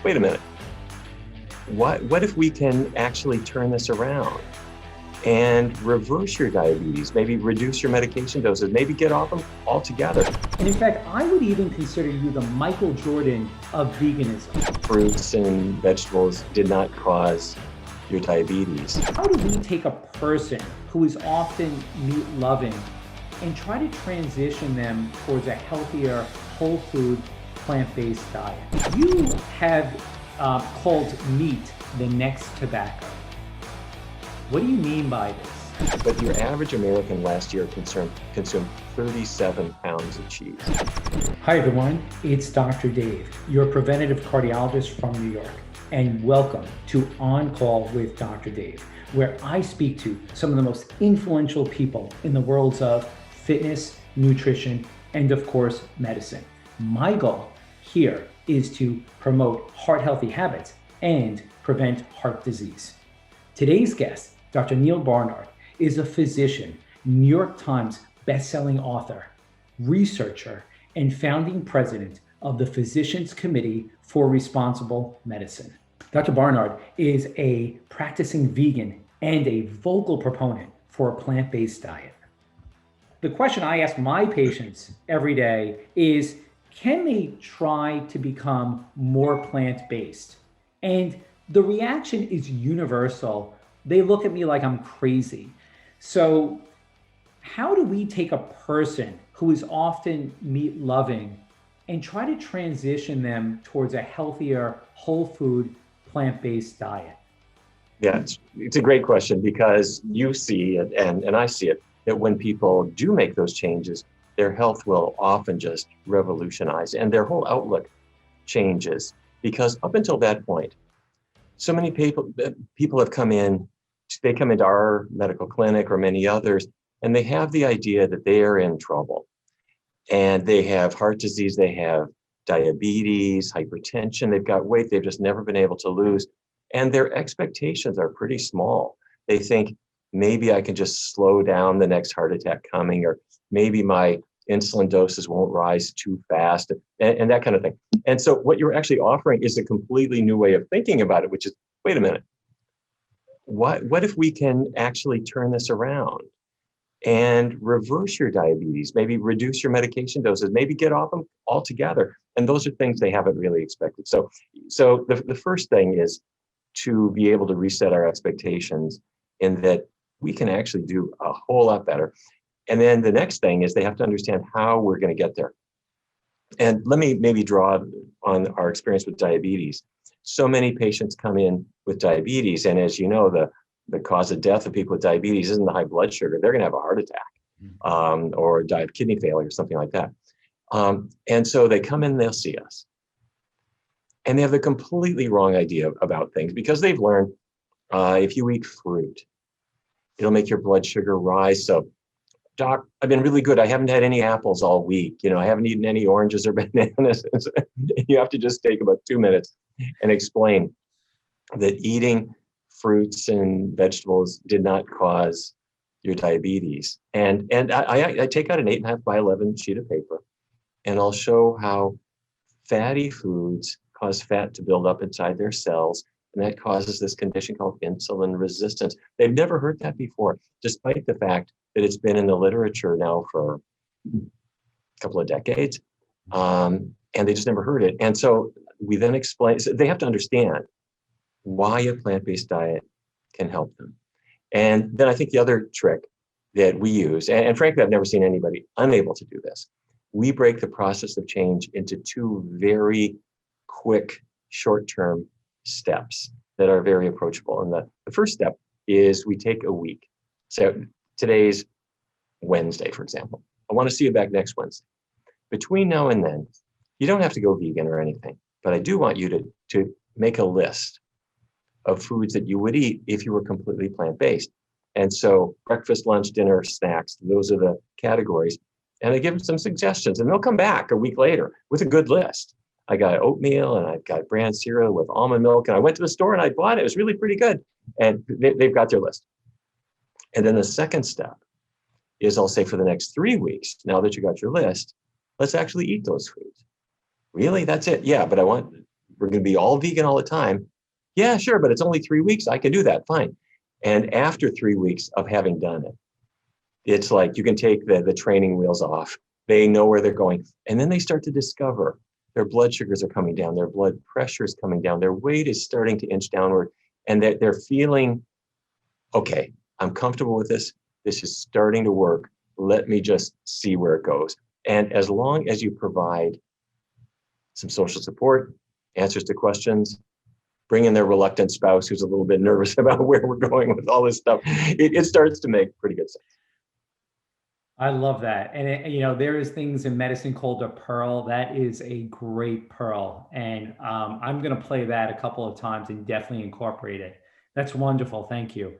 wait a minute, what if we can actually turn this around and reverse your diabetes, maybe reduce your medication doses, maybe get off them altogether? And in fact, I would even consider you the Michael Jordan of veganism. Fruits and vegetables did not cause your diabetes. How do we take a person who is often meat-loving and try to transition them towards a healthier, whole food, plant-based diet? You have called meat the next tobacco. What do you mean by this? But your average American last year consumed 37 pounds of cheese. Hi everyone, it's Dr. Dave, your preventative cardiologist from New York, and welcome to On Call with Dr. Dave, where I speak to some of the most influential people in the worlds of fitness, nutrition, and of course, medicine. My goal here is to promote heart-healthy habits and prevent heart disease. Today's guest, Dr. Neal Barnard, is a physician, New York Times bestselling author, researcher, and founding president of the Physicians Committee for Responsible Medicine. Dr. Barnard is a practicing vegan and a vocal proponent for a plant-based diet. The question I ask my patients every day is, can they try to become more plant-based? And the reaction is universal. They look at me like I'm crazy. So how do we take a person who is often meat-loving and try to transition them towards a healthier, whole food, plant-based diet? Yeah, it's a great question, because you see it, and I see it, that when people do make those changes, their health will often just revolutionize and their whole outlook changes. Because up until that point, so many people have come in, they come into our medical clinic or many others, and they have the idea that they are in trouble. And they have heart disease, they have diabetes, hypertension, they've got weight they've just never been able to lose. And their expectations are pretty small. They think, maybe I can just slow down the next heart attack coming, or maybe my insulin doses won't rise too fast, and that kind of thing. And so what you're actually offering is a completely new way of thinking about it, which is, wait a minute, what if we can actually turn this around and reverse your diabetes, maybe reduce your medication doses, maybe get off them altogether? And those are things they haven't really expected. So the first thing is to be able to reset our expectations in that we can actually do a whole lot better. And then the next thing is they have to understand how we're going to get there. And let me maybe draw on our experience with diabetes. So many patients come in with diabetes, and as you know, the cause of death of people with diabetes isn't the high blood sugar. They're going to have a heart attack or die of kidney failure or something like that. And so they come in, they'll see us. And they have a completely wrong idea about things, because they've learned if you eat fruit, it'll make your blood sugar rise. So, doc, I've been really good. I haven't had any apples all week. I haven't eaten any oranges or bananas. You have to just take about 2 minutes and explain that eating fruits and vegetables did not cause your diabetes. And I take out an 8.5 by 11 sheet of paper, and I'll show how fatty foods cause fat to build up inside their cells. And that causes this condition called insulin resistance. They've never heard that before, despite the fact that it's been in the literature now for a couple of decades. And they just never heard it. And so we then explain, so they have to understand why a plant-based diet can help them. And then I think the other trick that we use, and frankly, I've never seen anybody unable to do this, we break the process of change into two very quick, short-term steps that are very approachable. And the first step is we take a week. So today's Wednesday, for example. I want to see you back next Wednesday. Between now and then, you don't have to go vegan or anything, but I do want you to make a list of foods that you would eat if you were completely plant-based. And so breakfast, lunch, dinner, snacks, those are the categories. And I give them some suggestions, and they'll come back a week later with a good list. I got oatmeal, and I've got bran cereal with almond milk, and I went to the store and I bought it. It was really pretty good. And they've got their list. And then the second step is, I'll say, for the next 3 weeks, now that you got your list, let's actually eat those foods. Really? That's it? Yeah, but I want we're going to be all vegan all the time. Yeah, sure, but it's only 3 weeks. I can do that. Fine. And after 3 weeks of having done it, it's like you can take the training wheels off. They know where they're going. And then they start to discover their blood sugars are coming down, their blood pressure is coming down, their weight is starting to inch downward, and that they're feeling, okay, I'm comfortable with this. This is starting to work. Let me just see where it goes. And as long as you provide some social support, answers to questions, bring in their reluctant spouse who's a little bit nervous about where we're going with all this stuff, it starts to make pretty good sense. I love that. And there is things in medicine called a pearl. That is a great pearl. And I'm going to play that a couple of times and definitely incorporate it. That's wonderful. Thank you.